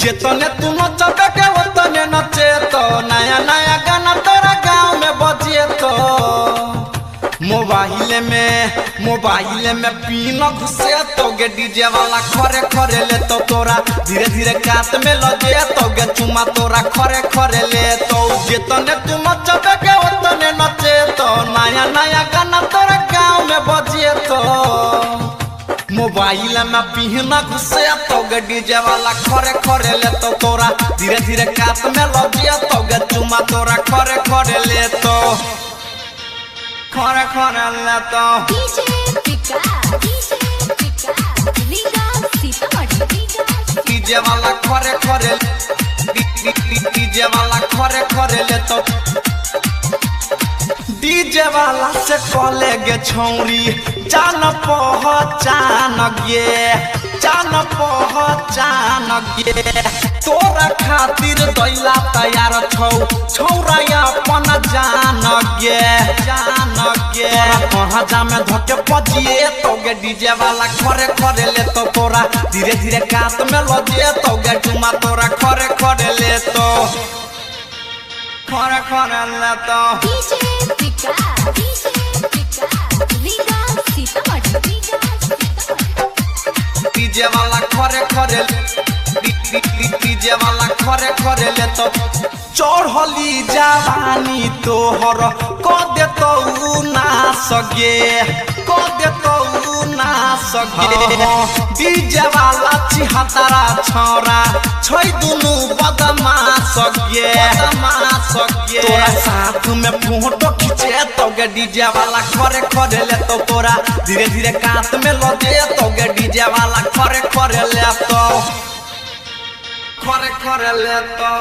जेतने तू नचबे के ओतने नचे तो नया नया गाना तोरा गाँव में बजे तो मोबाइल में पीन घुसे तो गे डीजे वाला खरे खरे ले तो तोरा धीरे धीरे काट में लगे तो गे चुमा तोरा खरे खरे ले तो जेतने तू नचबे के ओतने नचे तो नया नया गाना तोरा गाँव में बजे तो मोबाइल में पीना घुसे तो गे डीजे वाला खरे खरे ले तो तोरा धीरे धीरे काट में लगे तो गे चुमा तोरा खरे खरे ले तो खरे खरे ले तो डीजे वाला खरे खरे डीजे वाला खरे खरे ले तो डीजे वाला से कॉले गे छौरी जान पहचान गे तोरा खातिर दैला तैयार छौ छौरा अपन जान गे कहाँ जा में धके पजिए तो गे डीजे वाला खरे खरे ले तो तोरा धीरे धीरे काट में लगे तो गे चुमा तोरा खरे खरे ले तो खरे खरे ले तो डीजे वाला खरे खरे डीजे वाला खरे खरे ले तो चढ़ली जवानी तोहर क देतौ ना सगे डीजे वाला छिहत्तरा छौरा छै दुनु बदमाश गे तोरा साथ में फोटो खींचे तो गे डीजे वाला खरे खरे ले तो तोरा धीरे धीरे काट में लगे तो गे डीजे वाला खरे खरे ले तो खरे खरे ले तो